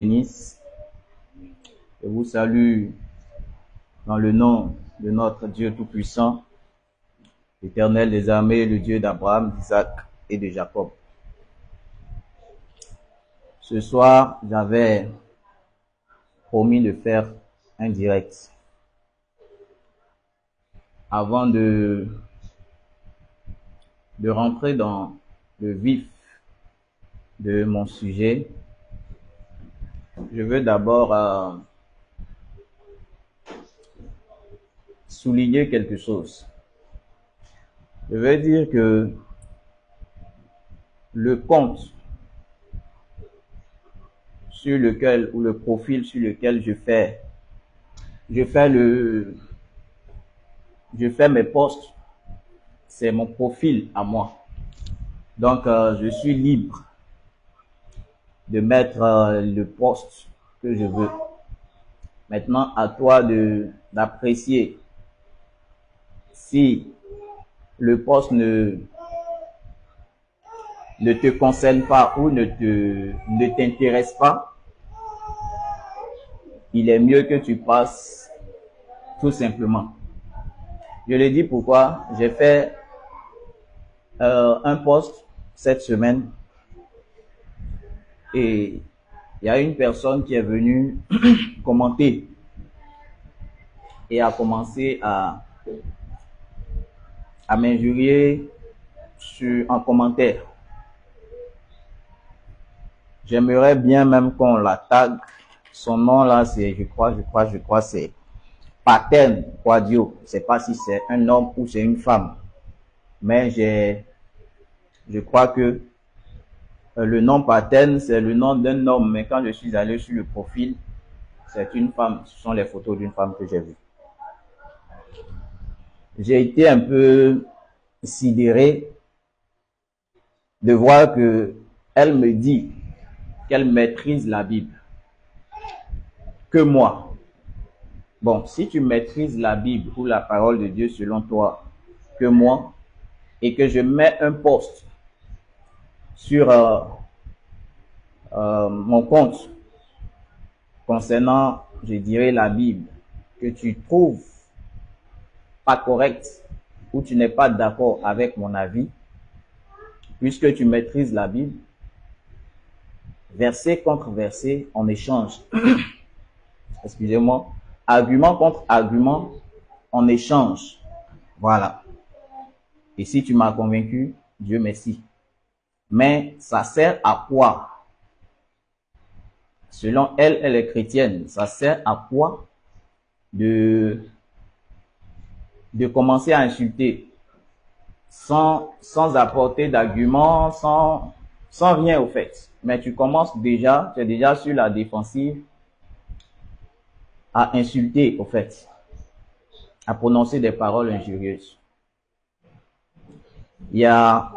bénisse. Je vous salue dans le nom de notre Dieu Tout-Puissant, l'Éternel des armées, le Dieu d'Abraham, d'Isaac et de Jacob. Ce soir, j'avais promis de faire un direct. Avant de rentrer dans le vif de mon sujet, je veux d'abord souligner quelque chose. Je veux dire que le compte sur lequel, ou le profil sur lequel je fais mes posts, c'est mon profil à moi. Donc, je suis libre de mettre le post que je veux. Maintenant, à toi d'apprécier si le post ne te concerne pas ou ne t'intéresse pas. Il est mieux que tu passes tout simplement. Je le dis pourquoi. J'ai fait un post cette semaine et il y a une personne qui est venue commenter et a commencé à m'injurier en commentaire. J'aimerais bien même qu'on la tag. Son nom là, c'est, je crois, c'est Paten Quadio. Je sais pas si c'est un homme ou c'est une femme. Mais je crois que le nom Paten, c'est le nom d'un homme. Mais quand je suis allé sur le profil, c'est une femme. Ce sont les photos d'une femme que j'ai vues. J'ai été un peu sidéré de voir que elle me dit qu'elle maîtrise la Bible. Que moi. Bon, si tu maîtrises la Bible ou la parole de Dieu selon toi, que moi, et que je mets un post sur mon compte concernant, je dirais, la Bible, que tu trouves pas correct ou tu n'es pas d'accord avec mon avis, puisque tu maîtrises la Bible, verset contre verset, on échange. Excusez-moi, argument contre argument, on échange. Voilà. Et si tu m'as convaincu, Dieu merci. Mais ça sert à quoi? Selon elle, elle est chrétienne. Ça sert à quoi de commencer à insulter sans apporter d'arguments, sans rien au fait. Mais tu commences déjà, tu es déjà sur la défensive à insulter au fait, à prononcer des paroles injurieuses. Il y a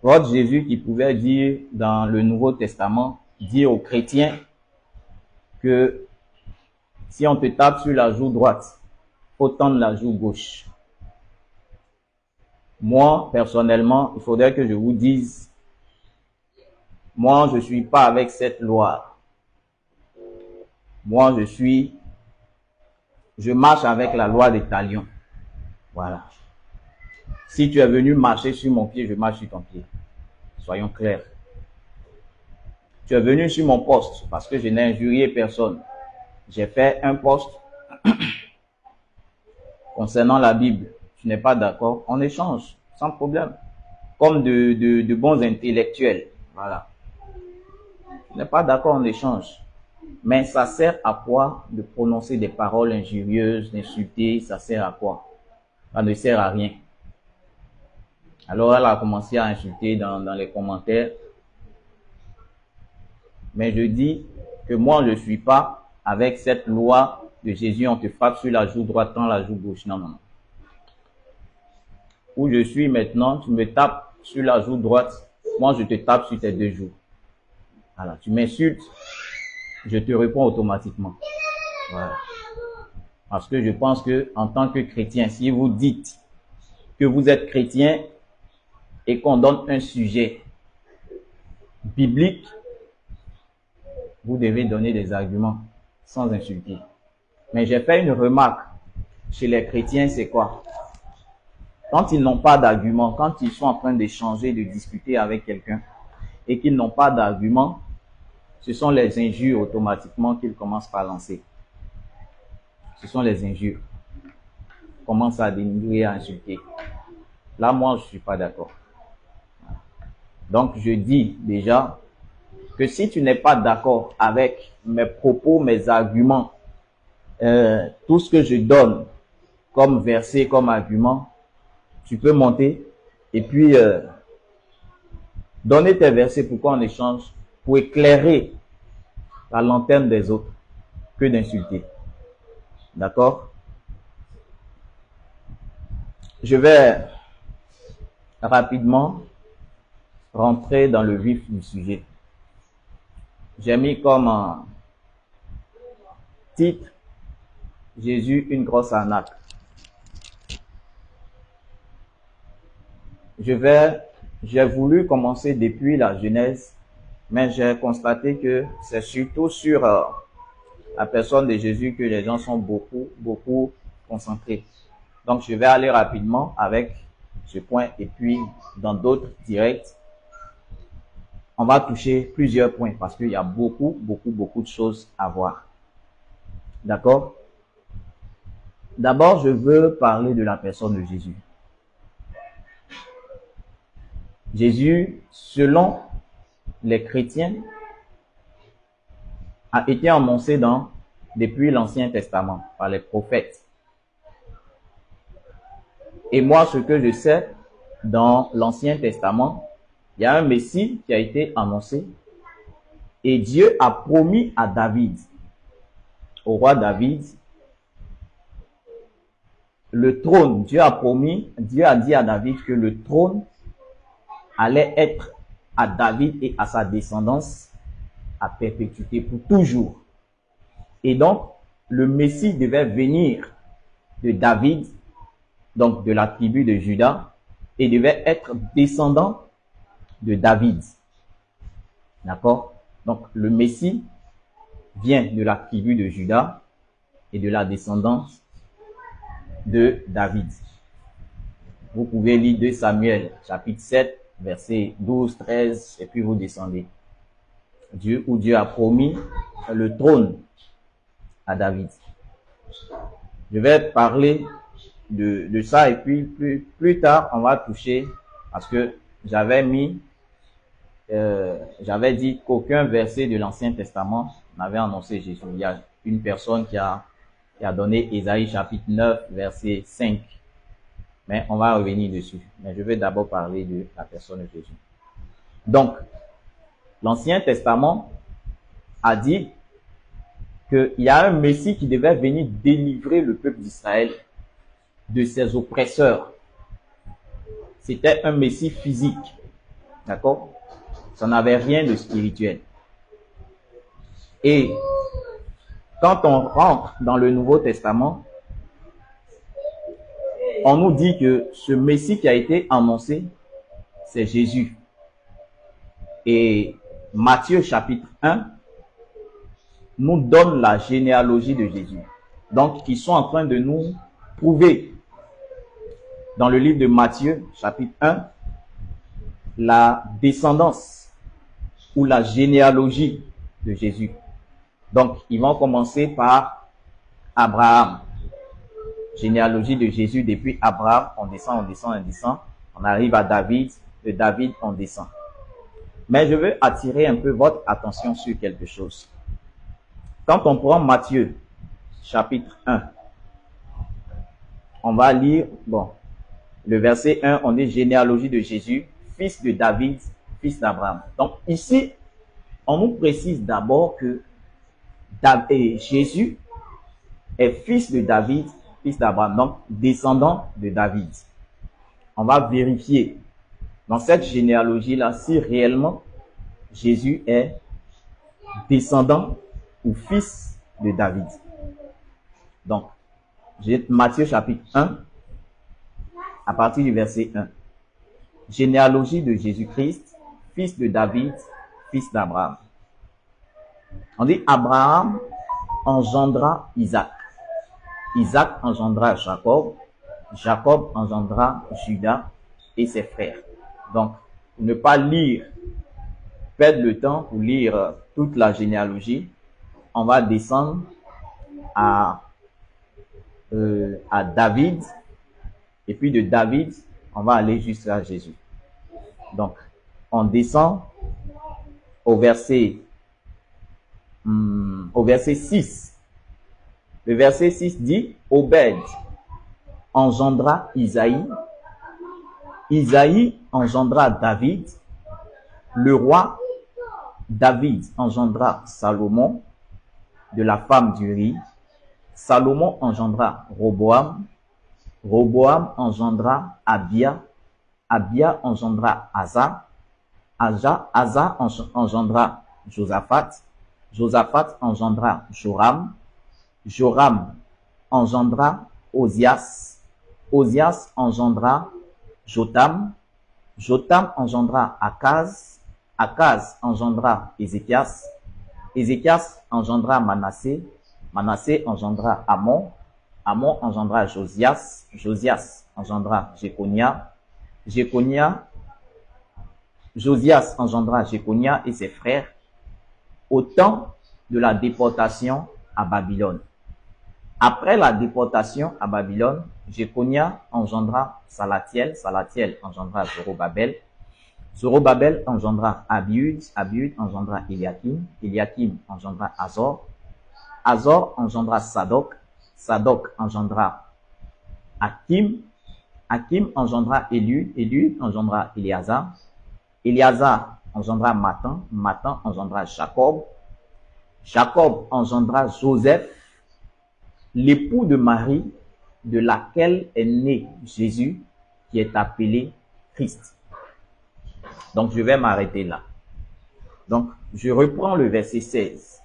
votre Jésus qui pouvait dire dans le Nouveau Testament, dire aux chrétiens que si on te tape sur la joue droite, faut tendre la joue gauche. Moi, personnellement, il faudrait que je vous dise, moi, je suis pas avec cette loi. Moi, je marche avec la loi des talions. Voilà. Si tu es venu marcher sur mon pied, je marche sur ton pied. Soyons clairs. Tu es venu sur mon poste parce que je n'ai injurié personne. J'ai fait un poste concernant la Bible. Tu n'es pas d'accord, on échange sans problème. Comme de bons intellectuels. Voilà. Tu n'es pas d'accord, on échange. Mais ça sert à quoi de prononcer des paroles injurieuses, d'insulter? Ça sert à quoi? Ça ne sert à rien. Alors elle a commencé à insulter dans les commentaires. Mais je dis que moi je ne suis pas avec cette loi de Jésus, on te frappe sur la joue droite, dans la joue gauche. Non, non, non. Où je suis maintenant, tu me tapes sur la joue droite, moi je te tape sur tes deux joues. Voilà, tu m'insultes, je te réponds automatiquement. Voilà. Parce que je pense que en tant que chrétien, si vous dites que vous êtes chrétien et qu'on donne un sujet biblique, vous devez donner des arguments sans insulter. Mais j'ai fait une remarque chez les chrétiens, c'est quoi? Quand ils n'ont pas d'arguments, quand ils sont en train d'échanger, de discuter avec quelqu'un et qu'ils n'ont pas d'arguments, ce sont les injures automatiquement qu'ils commencent par lancer. Ce sont les injures. Ils commencent à dénigrer, à insulter. Là, moi, je ne suis pas d'accord. Donc, je dis déjà que si tu n'es pas d'accord avec mes propos, mes arguments, tout ce que je donne comme verset, comme argument, tu peux monter et puis donner tes versets pour qu'on échange, pour éclairer la lanterne des autres que d'insulter. D'accord? Je vais rapidement rentrer dans le vif du sujet. J'ai mis comme titre Jésus, une grosse arnaque. J'ai voulu commencer depuis la Genèse, mais j'ai constaté que c'est surtout sur la personne de Jésus que les gens sont beaucoup concentrés. Donc, je vais aller rapidement avec ce point et puis dans d'autres directs, on va toucher plusieurs points parce qu'il y a beaucoup de choses à voir. D'accord? D'abord, je veux parler de la personne de Jésus. Jésus, selon les chrétiens, a été annoncé depuis l'Ancien Testament par les prophètes. Et moi, ce que je sais, dans l'Ancien Testament, il y a un Messie qui a été annoncé et Dieu a promis à David, au roi David, le trône. Dieu a dit à David que le trône allait être à David et à sa descendance à perpétuité pour toujours. Et donc, le Messie devait venir de David, donc de la tribu de Juda, et devait être descendant de David. D'accord? Donc, le Messie vient de la tribu de Juda et de la descendance de David. Vous pouvez lire 2 Samuel, chapitre 7, versets 12, 13, et puis vous descendez. Dieu a promis le trône à David. Je vais parler de ça et puis plus tard, on va toucher, parce que j'avais dit qu'aucun verset de l'Ancien Testament n'avait annoncé Jésus. Il y a une personne qui a donné Ésaïe chapitre 9, verset 5. Mais on va revenir dessus. Mais je vais d'abord parler de la personne de Jésus. Donc, l'Ancien Testament a dit qu'il y a un Messie qui devait venir délivrer le peuple d'Israël de ses oppresseurs. C'était un Messie physique. D'accord? Ça n'avait rien de spirituel. Et quand on rentre dans le Nouveau Testament, on nous dit que ce Messie qui a été annoncé, c'est Jésus. Et Matthieu chapitre 1 nous donne la généalogie de Jésus. Donc, ils sont en train de nous prouver dans le livre de Matthieu chapitre 1 la descendance ou la généalogie de Jésus. Donc, ils vont commencer par Abraham. Généalogie de Jésus depuis Abraham, on descend, on arrive à David, de David, on descend. Mais je veux attirer un peu votre attention sur quelque chose. Quand on prend Matthieu, chapitre 1, on va lire, le verset 1, on dit généalogie de Jésus, fils de David, fils d'Abraham. Donc ici, on nous précise d'abord que Jésus est fils de David, fils d'Abraham, donc descendant de David. On va vérifier dans cette généalogie-là si réellement Jésus est descendant ou fils de David. Donc, Matthieu chapitre 1, à partir du verset 1. Généalogie de Jésus-Christ, fils de David, fils d'Abraham. On dit Abraham engendra Isaac. Isaac engendra Jacob. Jacob engendra Judas et ses frères. Donc, pour ne pas perdre le temps pour lire toute la généalogie, on va descendre à David, et puis de David, on va aller jusqu'à Jésus. Donc, on descend au verset 6. Le verset 6 dit, Obed engendra Isaïe. Isaïe engendra David. Le roi David engendra Salomon de la femme d'Uri. Salomon engendra Roboam. Roboam engendra Abia. Abia engendra Asa. Asa engendra Josaphat. Josaphat engendra Joram. Joram engendra Osias. Osias engendra Jotam. Jotam engendra Akaz. Akaz engendra Ézéchias. Ézéchias engendra Manassé. Manassé engendra Amon. Amon engendra Josias. Josias engendra Jéconia. Josias engendra Jéconia et ses frères au temps de la déportation à Babylone. Après la déportation à Babylone, Jéconia engendra Salatiel. Salatiel engendra Zorobabel. Zorobabel engendra Abiud. Abiud engendra Eliakim. Eliakim engendra Azor. Azor engendra Sadok. Sadok engendra Hakim. Hakim engendra Eliud. Eliud engendra Éléazar. Éléazar engendra Matan. Matan engendra Jacob. Jacob engendra Joseph, l'époux de Marie, de laquelle est né Jésus, qui est appelé Christ. Donc, je vais m'arrêter là. Donc, je reprends le verset 16.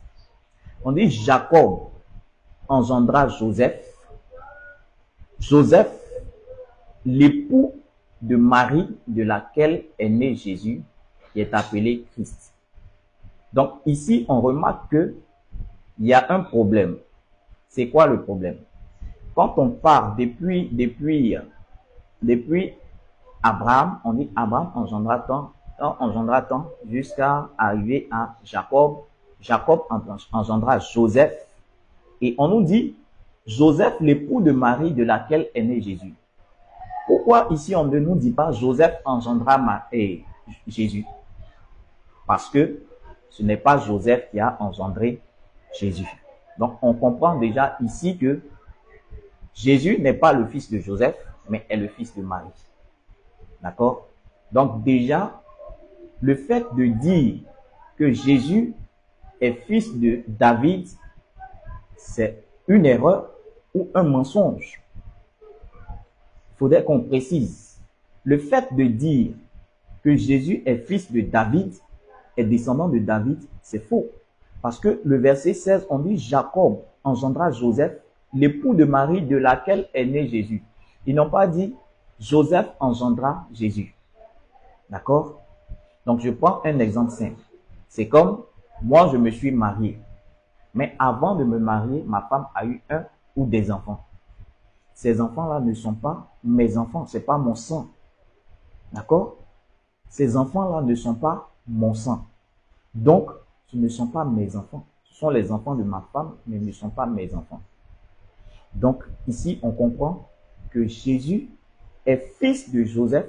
On dit Jacob engendra Joseph. Joseph, l'époux de Marie, de laquelle est né Jésus, qui est appelé Christ. Donc, ici, on remarque qu'il y a un problème. C'est quoi le problème? Quand on part depuis Abraham, on dit Abraham engendra tant jusqu'à arriver à Jacob. Jacob engendra Joseph. Et on nous dit Joseph, l'époux de Marie, de laquelle est né Jésus. Pourquoi ici on ne nous dit pas Joseph engendra Jésus? Parce que ce n'est pas Joseph qui a engendré Jésus. Donc on comprend déjà ici que Jésus n'est pas le fils de Joseph, mais est le fils de Marie. D'accord? Donc déjà, le fait de dire que Jésus est fils de David, c'est une erreur ou un mensonge. Il faudrait qu'on précise. Le fait de dire que Jésus est fils de David, est descendant de David, c'est faux. Parce que le verset 16, on dit Jacob engendra Joseph, l'époux de Marie, de laquelle est né Jésus. Ils n'ont pas dit Joseph engendra Jésus. D'accord? Donc je prends un exemple simple. C'est comme moi je me suis marié. Mais avant de me marier, ma femme a eu un ou des enfants. Ces enfants-là ne sont pas mes enfants, c'est pas mon sang. D'accord? Ces enfants-là ne sont pas mon sang. Donc, ce ne sont pas mes enfants. Ce sont les enfants de ma femme, mais ne sont pas mes enfants. Donc, ici, on comprend que Jésus est fils de Joseph.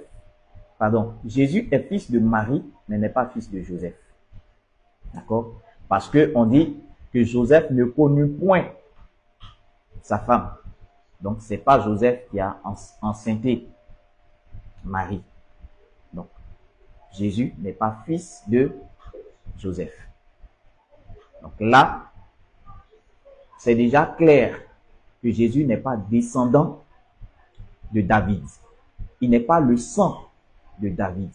Pardon, Jésus est fils de Marie, mais n'est pas fils de Joseph. D'accord? Parce qu'on dit que Joseph ne connut point sa femme. Donc, c'est pas Joseph qui a enceinté Marie. Donc, Jésus n'est pas fils de Joseph. Donc là, c'est déjà clair que Jésus n'est pas descendant de David. Il n'est pas le sang de David.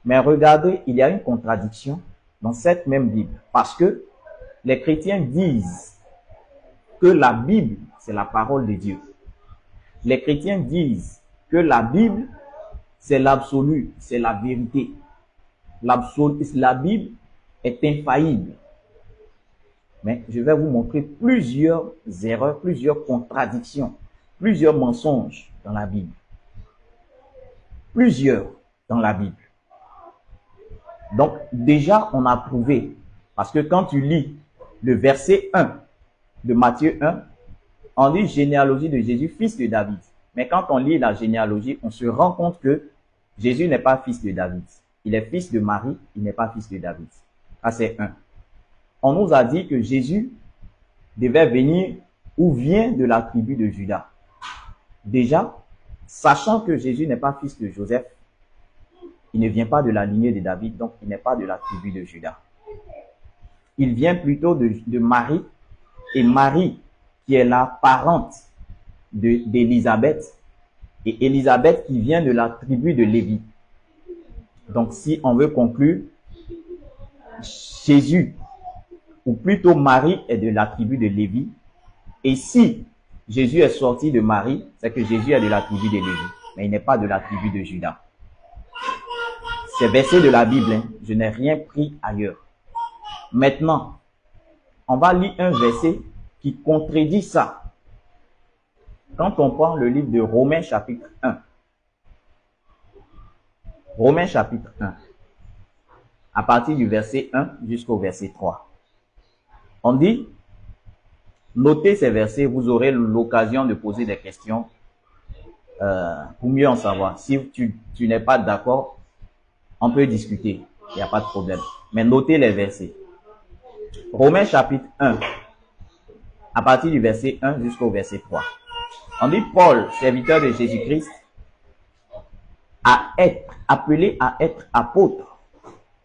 Mais regardez, il y a une contradiction dans cette même Bible. Parce que les chrétiens disent que la Bible, c'est la parole de Dieu. Les chrétiens disent que la Bible, c'est l'absolu, c'est la vérité. La Bible, est infaillible. Mais je vais vous montrer plusieurs erreurs, plusieurs contradictions, plusieurs mensonges dans la Bible. Plusieurs dans la Bible. Donc, déjà, on a prouvé, parce que quand tu lis le verset 1 de Matthieu 1, on lit généalogie de Jésus, fils de David. Mais quand on lit la généalogie, on se rend compte que Jésus n'est pas fils de David. Il est fils de Marie, il n'est pas fils de David. Ça, c'est 1. On nous a dit que Jésus devait venir ou vient de la tribu de Juda. Déjà, sachant que Jésus n'est pas fils de Joseph, il ne vient pas de la lignée de David, donc il n'est pas de la tribu de Juda. Il vient plutôt de Marie, et Marie, qui est la parente d'Élisabeth, et Élisabeth qui vient de la tribu de Lévi. Donc, si on veut conclure, Jésus, ou plutôt Marie, est de la tribu de Lévi. Et si Jésus est sorti de Marie, c'est que Jésus est de la tribu de Lévi, mais il n'est pas de la tribu de Juda. C'est versé de la Bible, hein. Je n'ai rien pris ailleurs. Maintenant, on va lire un verset qui contredit ça. Quand on prend le livre de Romains chapitre 1, Romains chapitre 1, à partir du verset 1 jusqu'au verset 3. On dit, notez ces versets, vous aurez l'occasion de poser des questions pour mieux en savoir. Si tu n'es pas d'accord, on peut discuter, il n'y a pas de problème. Mais notez les versets. Romains chapitre 1, à partir du verset 1 jusqu'au verset 3. On dit, Paul, serviteur de Jésus-Christ, appelé à être apôtre,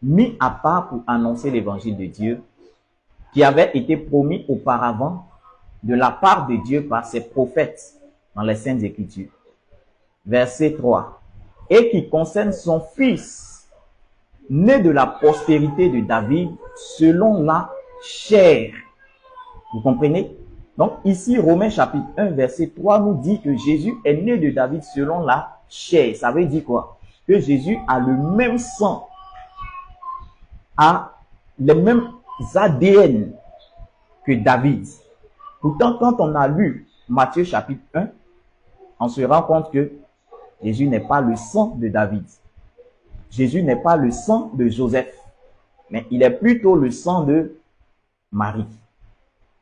mis à part pour annoncer l'évangile de Dieu, qui avait été promis auparavant de la part de Dieu par ses prophètes dans les Saintes Écritures. Verset 3. Et qui concerne son fils, né de la postérité de David, selon la chair. Vous comprenez? Donc ici, Romains chapitre 1, verset 3 nous dit que Jésus est né de David selon la chair. Ça veut dire quoi? Que Jésus a le même sang, a les mêmes ADN que David. Pourtant, quand on a lu Matthieu chapitre 1, on se rend compte que Jésus n'est pas le sang de David. Jésus n'est pas le sang de Joseph, mais il est plutôt le sang de Marie.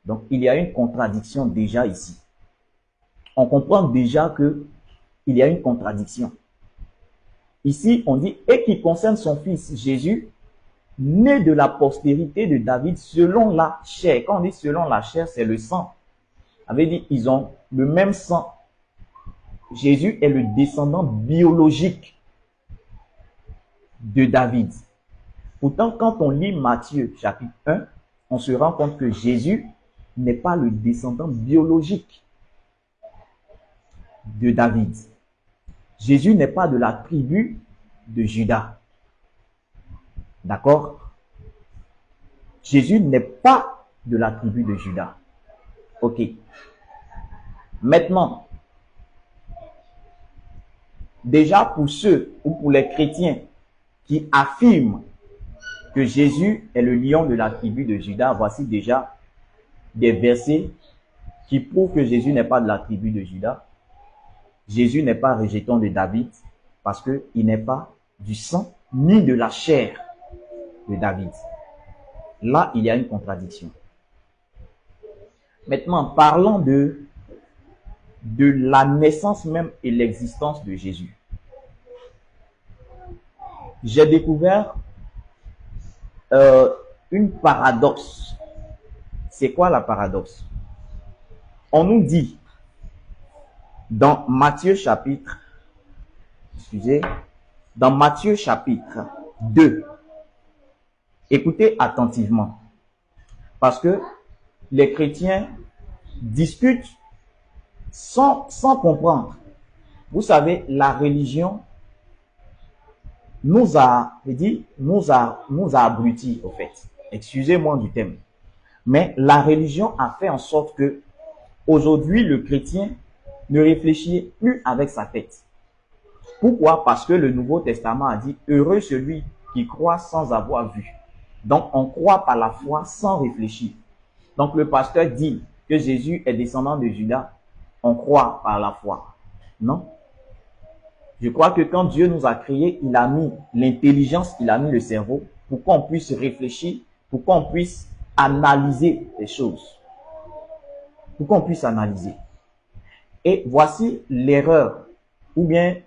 Donc, il y a une contradiction déjà ici. On comprend déjà que il y a une contradiction. Ici, on dit, et qui concerne son fils Jésus, né de la postérité de David selon la chair. Quand on dit selon la chair, c'est le sang. Ça veut dire ils ont le même sang. Jésus est le descendant biologique de David. Pourtant, quand on lit Matthieu chapitre 1, on se rend compte que Jésus n'est pas le descendant biologique de David. Jésus n'est pas de la tribu de Juda. D'accord? Jésus n'est pas de la tribu de Juda. Ok. Maintenant, déjà pour ceux ou pour les chrétiens qui affirment que Jésus est le lion de la tribu de Juda, voici déjà des versets qui prouvent que Jésus n'est pas de la tribu de Juda. Jésus n'est pas rejeton de David parce qu'il n'est pas du sang ni de la chair de David. Là, il y a une contradiction. Maintenant, parlons de la naissance même et l'existence de Jésus. J'ai découvert une paradoxe. C'est quoi la paradoxe? On nous dit dans Matthieu chapitre, dans Matthieu chapitre 2, écoutez attentivement, parce que les chrétiens discutent sans comprendre. Vous savez, la religion nous a abrutis, au fait. Excusez-moi du thème. Mais la religion a fait en sorte que aujourd'hui, le chrétien ne réfléchit plus avec sa tête. Pourquoi? Parce que le Nouveau Testament a dit « Heureux celui qui croit sans avoir vu ». Donc, on croit par la foi sans réfléchir. Donc, le pasteur dit que Jésus est descendant de Judas. On croit par la foi. Non. Je crois que quand Dieu nous a créés, il a mis l'intelligence, il a mis le cerveau pour qu'on puisse réfléchir, pour qu'on puisse analyser les choses. Pour qu'on puisse analyser. Et voici l'erreur ou bien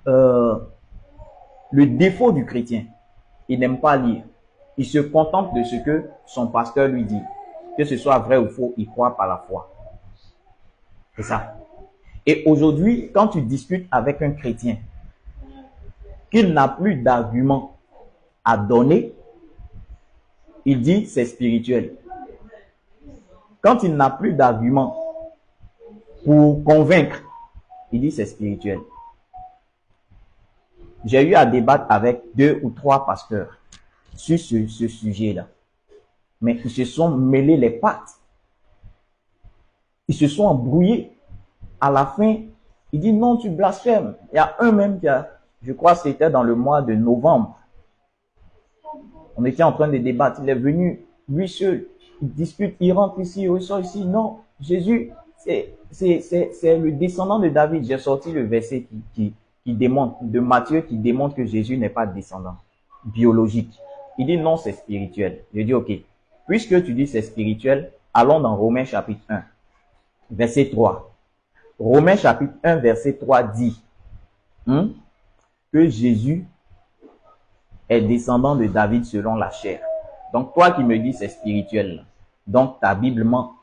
le défaut du chrétien. Il n'aime pas lire. Il se contente de ce que son pasteur lui dit. Que ce soit vrai ou faux, il croit par la foi. C'est ça. Et aujourd'hui, quand tu discutes avec un chrétien, qu'il n'a plus d'arguments à donner, il dit c'est spirituel. Quand il n'a plus d'arguments pour convaincre, il dit c'est spirituel. J'ai eu à débattre avec 2 ou 3 pasteurs sur ce sujet-là. Mais ils se sont mêlés les pattes. Ils se sont embrouillés. À la fin, il dit non, tu blasphèmes. Il y a un même qui a, je crois que c'était dans le mois de novembre. On était en train de débattre. Il est venu, lui seul. Il discute, il rentre ici, il ressort ici. Non, Jésus, c'est le descendant de David. J'ai sorti le verset qui démontre, de Matthieu, qui démontre que Jésus n'est pas descendant biologique. Il dit non, c'est spirituel. Je dis ok. Puisque tu dis c'est spirituel, allons dans Romains chapitre 1, verset 3. Romains chapitre 1, verset 3 dit que Jésus est descendant de David selon la chair. Donc toi qui me dis c'est spirituel, donc ta Bible ment.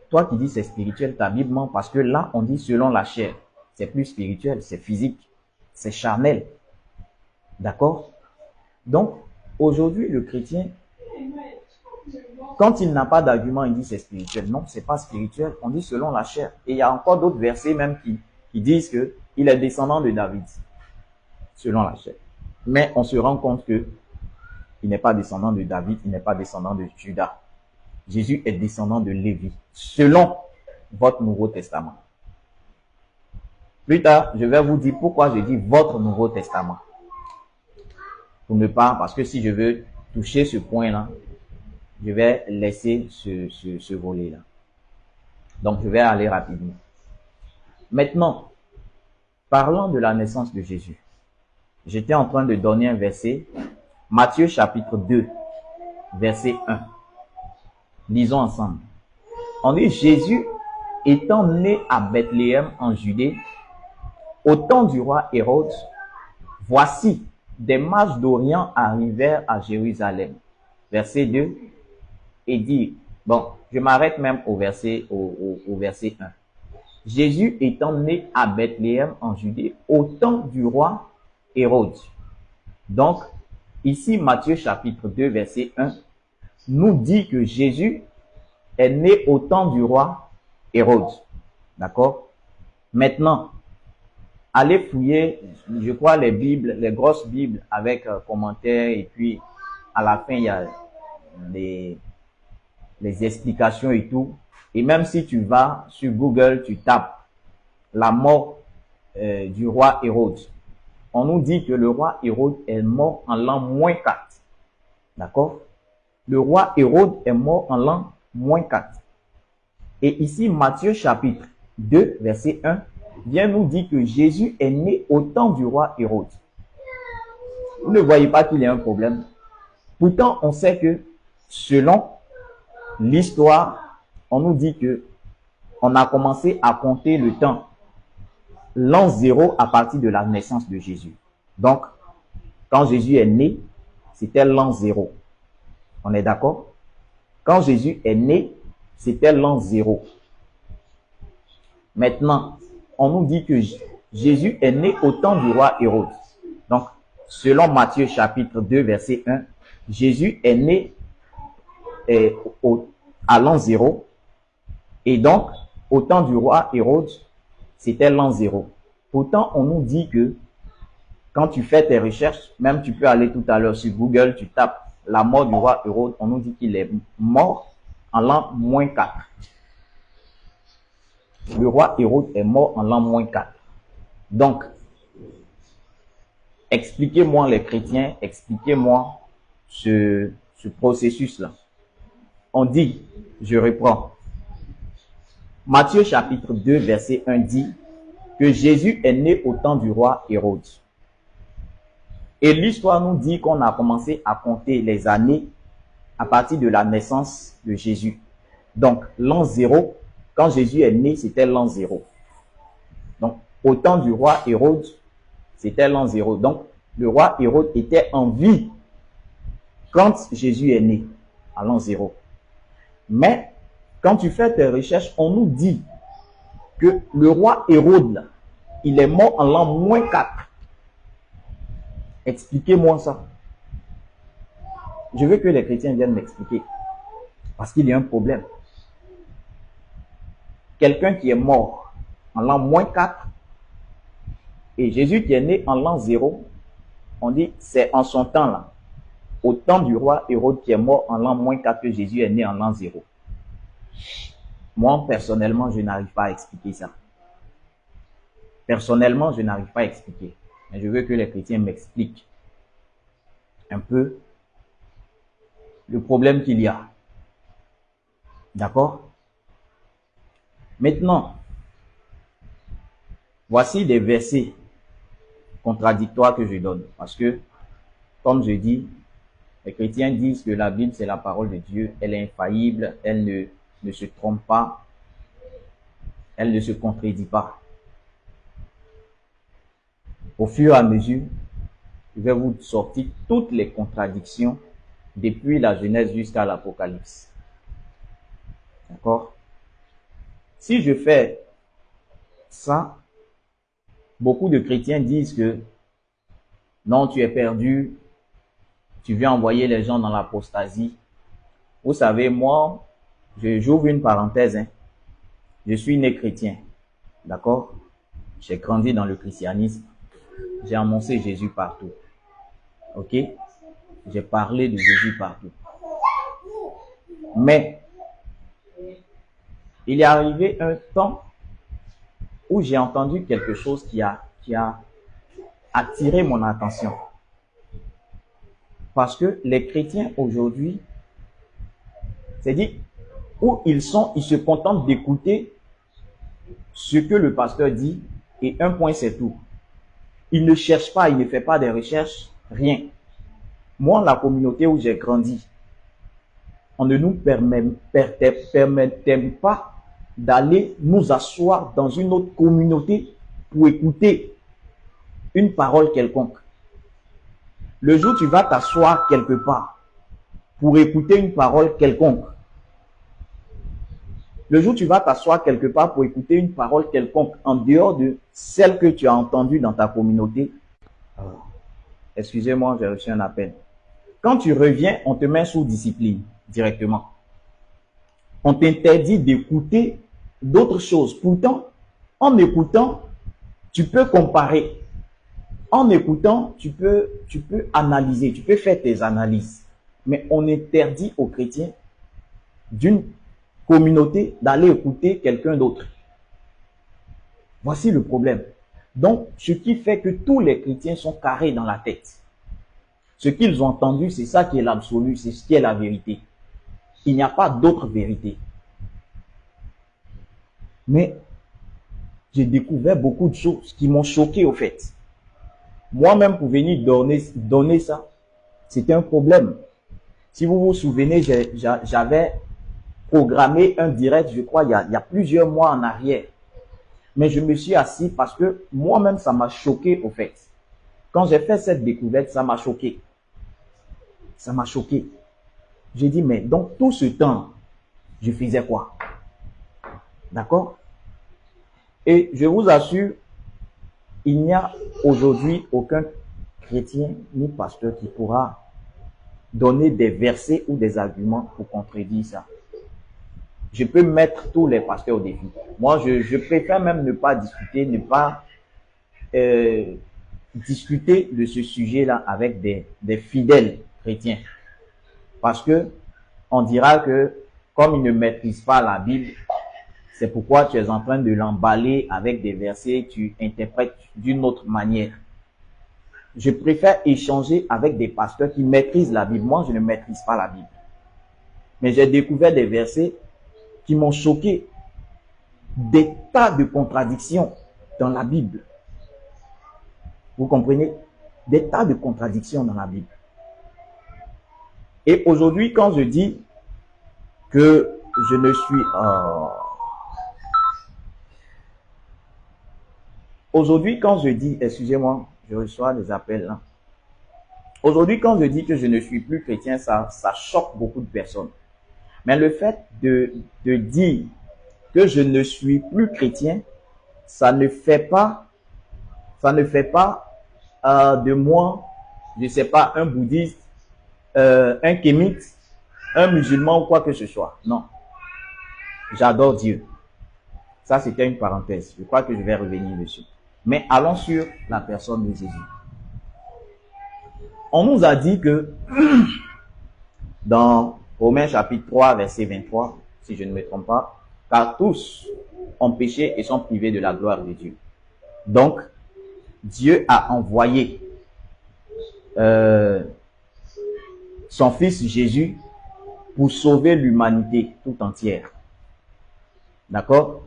Toi qui dis c'est spirituel, ta Bible ment, parce que là on dit selon la chair. C'est plus spirituel, c'est physique, c'est charnel. D'accord? Donc aujourd'hui le chrétien, quand il n'a pas d'argument, il dit c'est spirituel. Non, c'est pas spirituel. On dit selon la chair. Et il y a encore d'autres versets même qui disent que il est descendant de David. Selon la chair. Mais on se rend compte que il n'est pas descendant de David, il n'est pas descendant de Judas. Jésus est descendant de Lévi. Selon votre Nouveau Testament. Plus tard, je vais vous dire pourquoi je dis votre Nouveau Testament. Pour ne pas, parce que si je veux toucher ce point-là, je vais laisser ce volet-là. Donc, je vais aller rapidement. Maintenant, parlant de la naissance de Jésus, j'étais en train de donner un verset, Matthieu chapitre 2, verset 1. Lisons ensemble. On dit, Jésus étant né à Bethléem en Judée, au temps du roi Hérode, voici, des mages d'Orient arrivèrent à Jérusalem. Verset 2. Et dit, bon, je m'arrête même au verset 1. Jésus étant né à Bethléem en Judée au temps du roi Hérode. Donc, ici, Matthieu chapitre 2, verset 1, nous dit que Jésus est né au temps du roi Hérode. D'accord? Maintenant, allez fouiller, je crois, les Bibles, les grosses Bibles avec commentaires, et puis à la fin, il y a les explications et tout. Et même si tu vas sur Google, tu tapes la mort du roi Hérode. On nous dit que le roi Hérode est mort en l'an -4. D'accord? Le roi Hérode est mort en l'an -4. Et ici, Matthieu chapitre 2, verset 1, vient nous dire que Jésus est né au temps du roi Hérode. Vous ne voyez pas qu'il y a un problème. Pourtant, on sait que selon l'histoire, on nous dit que on a commencé à compter le temps, l'an 0 à partir de la naissance de Jésus. Donc, quand Jésus est né, c'était l'an 0. On est d'accord? Quand Jésus est né, c'était l'an 0. Maintenant, on nous dit que Jésus est né au temps du roi Hérode. Donc, selon Matthieu chapitre 2, verset 1, Jésus est né à l'an 0. Et donc, au temps du roi Hérode, c'était l'an 0. Pourtant, on nous dit que quand tu fais tes recherches, même tu peux aller tout à l'heure sur Google, tu tapes la mort du roi Hérode, on nous dit qu'il est mort en l'an -4. Le roi Hérode est mort en l'an -4. Donc, expliquez-moi les chrétiens, expliquez-moi ce processus-là. On dit, je reprends, Matthieu chapitre 2, verset 1 dit que Jésus est né au temps du roi Hérode. Et l'histoire nous dit qu'on a commencé à compter les années à partir de la naissance de Jésus. Donc, l'an 0, quand Jésus est né, c'était l'an 0. Donc, au temps du roi Hérode, c'était l'an 0. Donc, le roi Hérode était en vie quand Jésus est né, à l'an 0. Mais, quand tu fais tes recherches, on nous dit que le roi Hérode, là, il est mort en l'an -4. Expliquez-moi ça. Je veux que les chrétiens viennent m'expliquer. Parce qu'il y a un problème. Quelqu'un qui est mort en l'an -4 et Jésus qui est né en l'an 0, on dit c'est en son temps là, au temps du roi Hérode qui est mort en l'an -4 que Jésus est né en l'an 0. Moi, personnellement, je n'arrive pas à expliquer ça. Personnellement, je n'arrive pas à expliquer. Mais je veux que les chrétiens m'expliquent un peu le problème qu'il y a. D'accord? Maintenant, voici des versets contradictoires que je donne. Parce que, comme je dis, les chrétiens disent que la Bible, c'est la parole de Dieu. Elle est infaillible, elle ne se trompe pas, elle ne se contredit pas. Au fur et à mesure, je vais vous sortir toutes les contradictions depuis la Genèse jusqu'à l'Apocalypse. D'accord? Si je fais ça, beaucoup de chrétiens disent que non, tu es perdu, tu viens envoyer les gens dans l'apostasie. Vous savez, moi, j'ouvre une parenthèse, hein. Je suis né chrétien, d'accord? J'ai grandi dans le christianisme, j'ai annoncé Jésus partout, ok? J'ai parlé de Jésus partout. Mais, il est arrivé un temps où j'ai entendu quelque chose qui a attiré mon attention. Parce que les chrétiens aujourd'hui, c'est-à-dire, où ils sont, ils se contentent d'écouter ce que le pasteur dit, et un point c'est tout. Ils ne cherchent pas, ils ne font pas des recherches, rien. Moi, la communauté où j'ai grandi, on ne nous permettait pas d'aller nous asseoir dans une autre communauté pour écouter une parole quelconque. Le jour où tu vas t'asseoir quelque part pour écouter une parole quelconque, le jour où tu vas t'asseoir quelque part pour écouter une parole quelconque en dehors de celle que tu as entendue dans ta communauté, excusez-moi, j'ai reçu un appel. Quand tu reviens, on te met sous discipline directement. On t'interdit d'écouter d'autres choses. Pourtant, en écoutant, tu peux comparer. En écoutant, tu peux analyser, tu peux faire tes analyses. Mais on interdit aux chrétiens d'une communauté d'aller écouter quelqu'un d'autre. Voici le problème. Donc, ce qui fait que tous les chrétiens sont carrés dans la tête. Ce qu'ils ont entendu, c'est ça qui est l'absolu, c'est ce qui est la vérité. Il n'y a pas d'autre vérité. Mais j'ai découvert beaucoup de choses qui m'ont choqué au fait. Moi-même, pour venir donner ça, c'était un problème. Si vous vous souvenez, j'avais programmé un direct, je crois, il y a plusieurs mois en arrière. Mais je me suis assis parce que moi-même, ça m'a choqué au fait. Quand j'ai fait cette découverte, ça m'a choqué. Ça m'a choqué. J'ai dit, mais donc tout ce temps, je faisais quoi? D'accord? Et je vous assure, il n'y a aujourd'hui aucun chrétien ni pasteur qui pourra donner des versets ou des arguments pour contredire ça. Je peux mettre tous les pasteurs au défi. Moi, je préfère même ne pas discuter, ne pas discuter de ce sujet-là avec des fidèles chrétiens. Parce que on dira que comme ils ne maîtrisent pas la Bible, c'est pourquoi tu es en train de l'emballer avec des versets, tu interprètes d'une autre manière. je préfère échanger avec des pasteurs qui maîtrisent la Bible. Moi, je ne maîtrise pas la Bible. Mais j'ai découvert des versets qui m'ont choqué. Des tas de contradictions dans la Bible. Vous comprenez? Des tas de contradictions dans la Bible. Et aujourd'hui, quand je dis que je ne suis... Aujourd'hui, quand je dis... Excusez-moi, je reçois des appels là. Aujourd'hui, quand je dis que je ne suis plus chrétien, ça choque beaucoup de personnes. Mais le fait de dire que je ne suis plus chrétien, ça ne fait pas de moi, je ne sais pas, un bouddhiste, un kémite, un musulman ou quoi que ce soit. Non. J'adore Dieu. Ça, c'était une parenthèse. Je crois que je vais revenir dessus. Mais allons sur la personne de Jésus. On nous a dit que dans Romains chapitre 3, verset 23, si je ne me trompe pas, car tous ont péché et sont privés de la gloire de Dieu. Donc, Dieu a envoyé son fils Jésus pour sauver l'humanité tout entière. D'accord?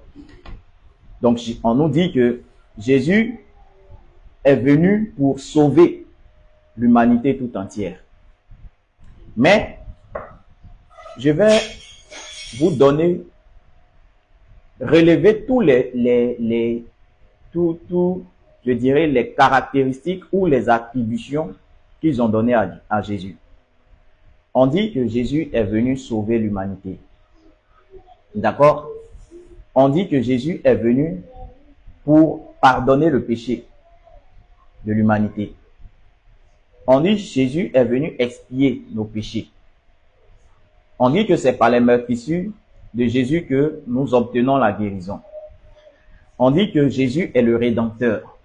Donc, on nous dit que Jésus est venu pour sauver l'humanité tout entière. Mais, je vais vous donner, relever tous je dirais, les caractéristiques ou les attributions qu'ils ont données à Jésus. On dit que Jésus est venu sauver l'humanité. D'accord? On dit que Jésus est venu pour pardonner le péché de l'humanité. On dit que Jésus est venu expier nos péchés. On dit que c'est par les meurtrissures de Jésus que nous obtenons la guérison. On dit que Jésus est le Rédempteur.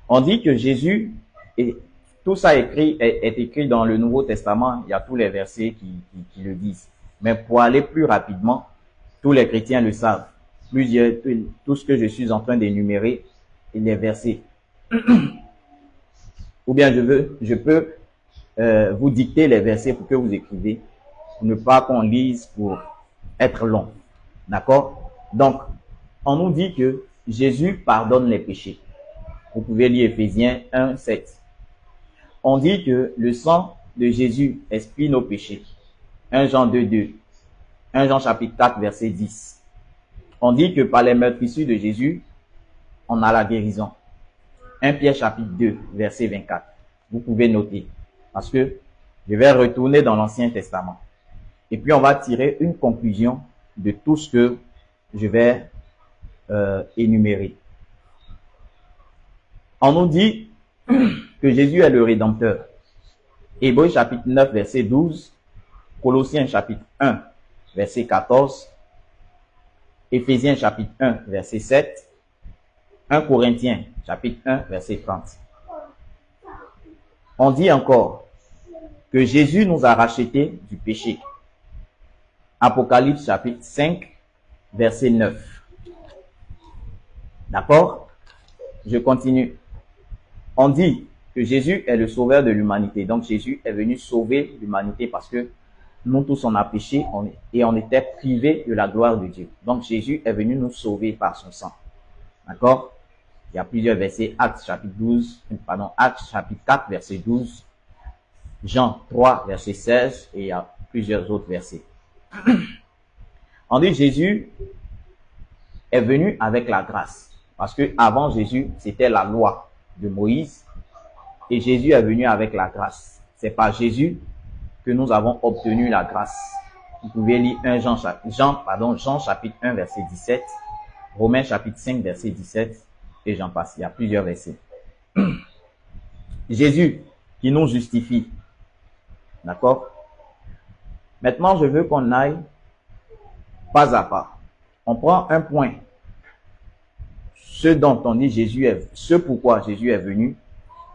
On dit que Jésus, et tout ça est écrit dans le Nouveau Testament, il y a tous les versets qui le disent. Mais pour aller plus rapidement, tous les chrétiens le savent. Tout ce que je suis en train d'énumérer, les versets. Ou bien je peux vous dicter les versets pour que vous écrivez, pour ne pas qu'on lise pour être long. D'accord? Donc, on nous dit que Jésus pardonne les péchés. Vous pouvez lire Éphésiens 1, 7. On dit que le sang de Jésus expie nos péchés. 1 Jean 2, 2. 1 Jean chapitre 4, verset 10. On dit que par les meurtrissures de Jésus, on a la guérison. 1 Pierre chapitre 2, verset 24. Vous pouvez noter. Parce que je vais retourner dans l'Ancien Testament. Et puis on va tirer une conclusion de tout ce que je vais énumérer. On nous dit que Jésus est le Rédempteur. Hébreux chapitre 9, verset 12. Colossiens chapitre 1, verset 14. Éphésiens chapitre 1, verset 7. 1 Corinthiens chapitre 1, verset 30. On dit encore que Jésus nous a rachetés du péché. Apocalypse chapitre 5, verset 9. D'accord? Je continue. On dit que Jésus est le sauveur de l'humanité. Donc Jésus est venu sauver l'humanité parce que nous tous on a péché et on était privés de la gloire de Dieu. Donc Jésus est venu nous sauver par son sang. D'accord? Il y a plusieurs versets. Actes chapitre 4 verset 12. Jean 3 verset 16 et il y a plusieurs autres versets. On dit Jésus est venu avec la grâce. Parce que avant Jésus, c'était la loi de Moïse. Et Jésus est venu avec la grâce. C'est par Jésus que nous avons obtenu la grâce. Vous pouvez lire Jean chapitre 1 verset 17. Romains chapitre 5 verset 17. Et j'en passe. Il y a plusieurs versets. Jésus qui nous justifie. D'accord? Maintenant, je veux qu'on aille pas à pas. On prend un point. Ce dont on dit ce pourquoi Jésus est venu.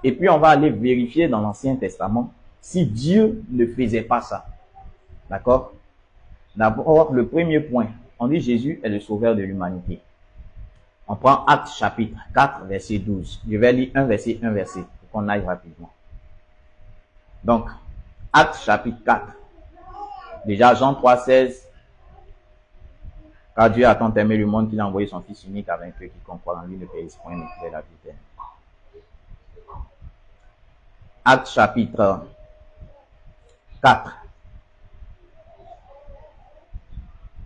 Et puis on va aller vérifier dans l'Ancien Testament si Dieu ne faisait pas ça. D'accord? D'abord, le premier point. On dit Jésus est le sauveur de l'humanité. On prend Actes chapitre 4, verset 12. Je vais lire un verset pour qu'on aille rapidement. Donc, Actes chapitre 4. Déjà, Jean 3,16. Car Dieu a tant aimé le monde qu'il a envoyé son Fils unique afin que quiconque croit en lui ne périsse point, mais qu'il ait la vie éternelle. Actes chapitre 4.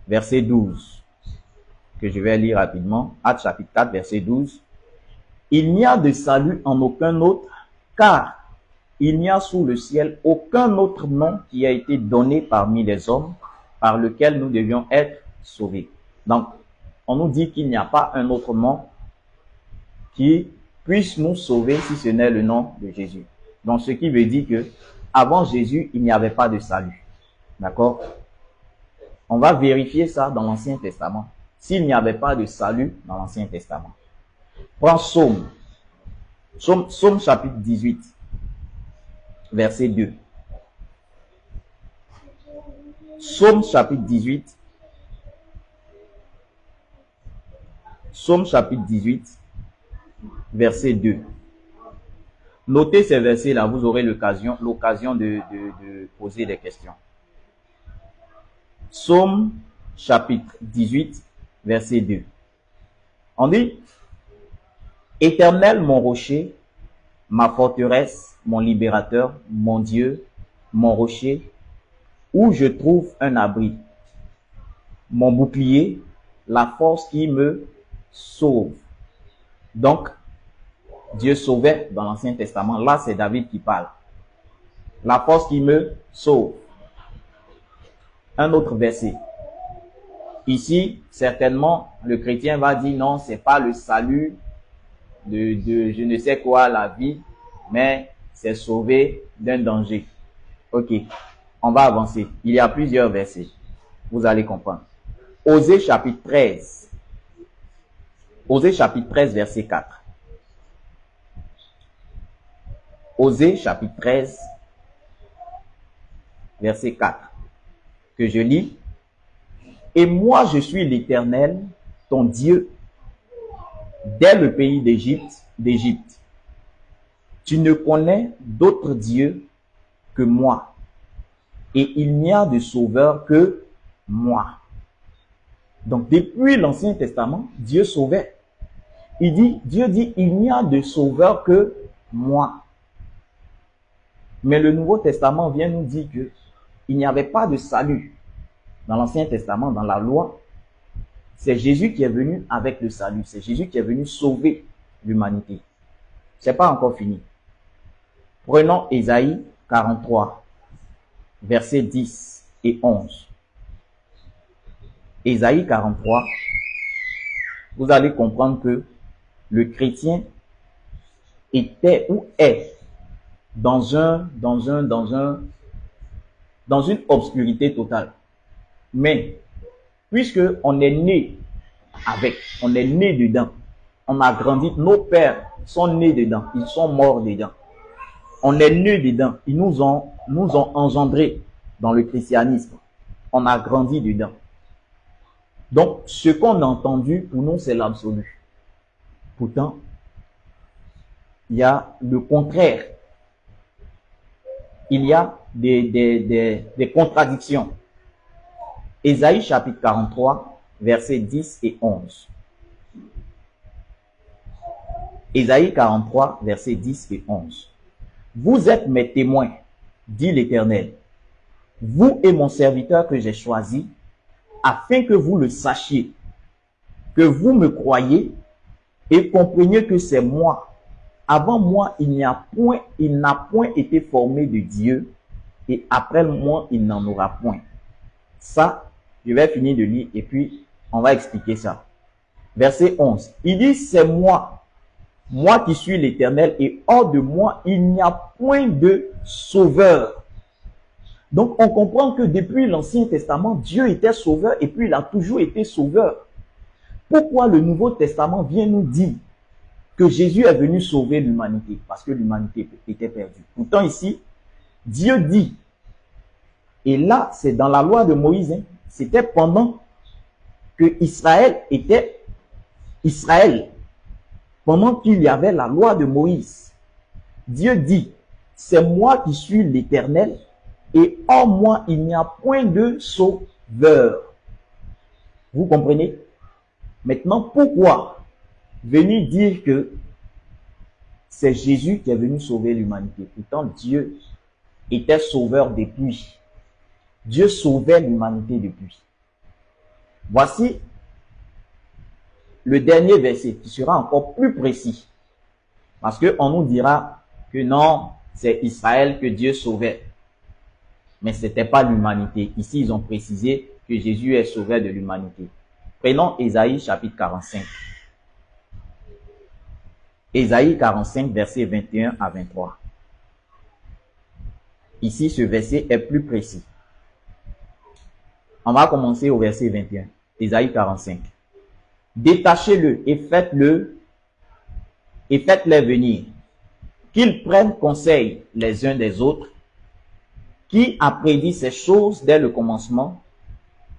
Verset 12. Que je vais lire rapidement. Actes chapitre 4, verset 12. Il n'y a de salut en aucun autre, car il n'y a sous le ciel aucun autre nom qui a été donné parmi les hommes par lequel nous devions être sauvés. Donc, on nous dit qu'il n'y a pas un autre nom qui puisse nous sauver si ce n'est le nom de Jésus. Donc, ce qui veut dire que avant Jésus, il n'y avait pas de salut. D'accord? On va vérifier ça dans l'Ancien Testament. S'il n'y avait pas de salut dans l'Ancien Testament. Prends Psaume chapitre 18, verset 2. Psaume chapitre 18. Psaume chapitre 18, verset 2. Notez ces versets-là, vous aurez l'occasion de poser des questions. Psaume chapitre 18, verset 2. On dit, Éternel mon rocher, ma forteresse, mon libérateur, mon Dieu, mon rocher, où je trouve un abri, mon bouclier, la force qui me sauve. Donc, Dieu sauvait dans l'Ancien Testament. Là, c'est David qui parle. La force qui me sauve. Un autre verset. Ici, certainement, le chrétien va dire non, c'est pas le salut de je ne sais quoi, la vie, mais c'est sauvé d'un danger. Ok, on va avancer. Il y a plusieurs versets. Vous allez comprendre. Osée chapitre 13. Osée chapitre 13, verset 4. Osée chapitre 13, verset 4. Que je lis. Et moi, je suis l'Éternel, ton Dieu, dès le pays d'Égypte. Tu ne connais d'autre Dieu que moi, et il n'y a de sauveur que moi. Donc, depuis l'Ancien Testament, Dieu sauvait. Dieu dit, il n'y a de sauveur que moi. Mais le Nouveau Testament vient nous dire que il n'y avait pas de salut. Dans l'Ancien Testament, dans la loi, c'est Jésus qui est venu avec le salut. C'est Jésus qui est venu sauver l'humanité. C'est pas encore fini. Prenons Ésaïe 43, versets 10 et 11. Ésaïe 43, vous allez comprendre que le chrétien était ou est dans une obscurité totale. Mais, puisque on est né avec, on est né dedans, on a grandi, nos pères sont nés dedans, ils sont morts dedans. On est né dedans, ils nous ont engendrés dans le christianisme. On a grandi dedans. Donc, ce qu'on a entendu, pour nous, c'est l'absolu. Pourtant, il y a le contraire. Il y a des contradictions. Ésaïe chapitre 43, versets 10 et 11. Ésaïe 43, versets 10 et 11. Vous êtes mes témoins, dit l'Éternel, vous et mon serviteur que j'ai choisi, afin que vous le sachiez, que vous me croyez et compreniez que c'est moi. Avant moi, il n'a point été formé de Dieu, et après moi, il n'en aura point. Ça, je vais finir de lire et puis on va expliquer ça. Verset 11. Il dit, c'est moi qui suis l'Éternel, et hors de moi, il n'y a point de sauveur. Donc, on comprend que depuis l'Ancien Testament, Dieu était sauveur et puis il a toujours été sauveur. Pourquoi le Nouveau Testament vient nous dire que Jésus est venu sauver l'humanité? Parce que l'humanité était perdue. Pourtant ici, Dieu dit, et là, c'est dans la loi de Moïse, hein, c'était pendant que Israël était Israël, pendant qu'il y avait la loi de Moïse. Dieu dit, c'est moi qui suis l'Éternel, et en moi il n'y a point de sauveur. Vous comprenez? Maintenant, pourquoi venir dire que c'est Jésus qui est venu sauver l'humanité? Pourtant, Dieu était sauveur depuis. Dieu sauvait l'humanité depuis. Voici le dernier verset qui sera encore plus précis. Parce qu'on nous dira que non, c'est Israël que Dieu sauvait. Mais ce n'était pas l'humanité. Ici, ils ont précisé que Jésus est sauveur de l'humanité. Prenons Ésaïe chapitre 45. Ésaïe 45, versets 21 à 23. Ici, ce verset est plus précis. On va commencer au verset 21. Ésaïe 45. Détachez-le et faites-les venir, qu'ils prennent conseil les uns des autres, qui a prédit ces choses dès le commencement,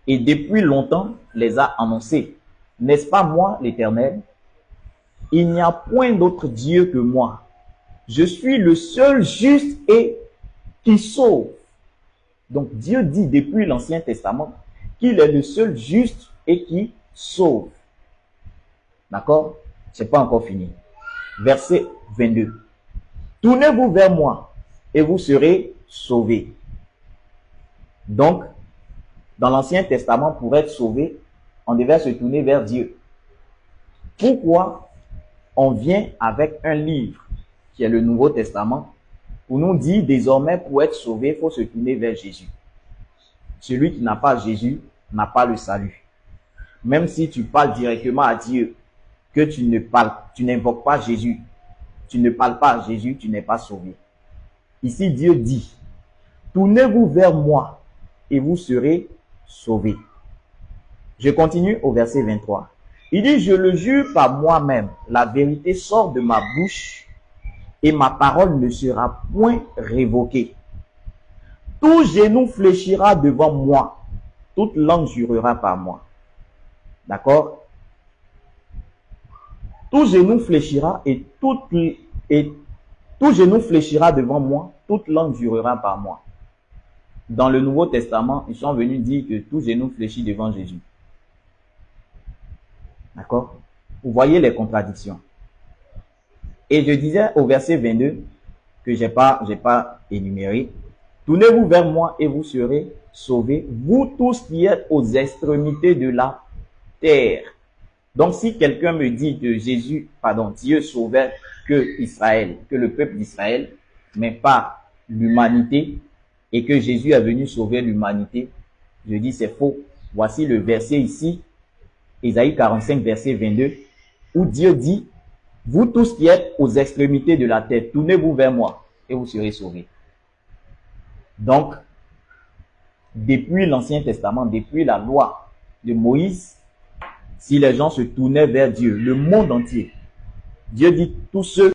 et depuis longtemps les a annoncées. N'est-ce pas moi, l'Éternel? Il n'y a point d'autre Dieu que moi. Je suis le seul juste et qui sauve. Donc Dieu dit depuis l'Ancien Testament qu'il est le seul juste et qui sauve. D'accord? C'est pas encore fini. Verset 22. Tournez-vous vers moi et vous serez sauvés. Donc, dans l'Ancien Testament, pour être sauvé, on devait se tourner vers Dieu. Pourquoi on vient avec un livre qui est le Nouveau Testament pour nous dire désormais pour être sauvé, il faut se tourner vers Jésus. Celui qui n'a pas Jésus n'a pas le salut. Même si tu parles directement à Dieu, que tu n'invoques pas Jésus, tu ne parles pas à Jésus, tu n'es pas sauvé. Ici, Dieu dit, tournez-vous vers moi et vous serez sauvés. Je continue au verset 23. Il dit, je le jure par moi-même, la vérité sort de ma bouche et ma parole ne sera point révoquée. Tout genou fléchira devant moi, toute langue jurera par moi. D'accord? Tout genou fléchira et tout genou fléchira devant moi, toute langue jurera par moi. Dans le Nouveau Testament, ils sont venus dire que tout genou fléchit devant Jésus. D'accord? Vous voyez les contradictions. Et je disais au verset 22, que j'ai pas énuméré, tournez-vous vers moi et vous serez sauvés, vous tous qui êtes aux extrémités de la terre. Donc, si quelqu'un me dit que Dieu sauvait que Israël, que le peuple d'Israël, mais pas l'humanité, et que Jésus est venu sauver l'humanité, je dis c'est faux. Voici le verset ici, Ésaïe 45, verset 22, où Dieu dit, vous tous qui êtes aux extrémités de la terre, tournez-vous vers moi et vous serez sauvés. Donc, depuis l'Ancien Testament, depuis la loi de Moïse, si les gens se tournaient vers Dieu, le monde entier, Dieu dit tous ceux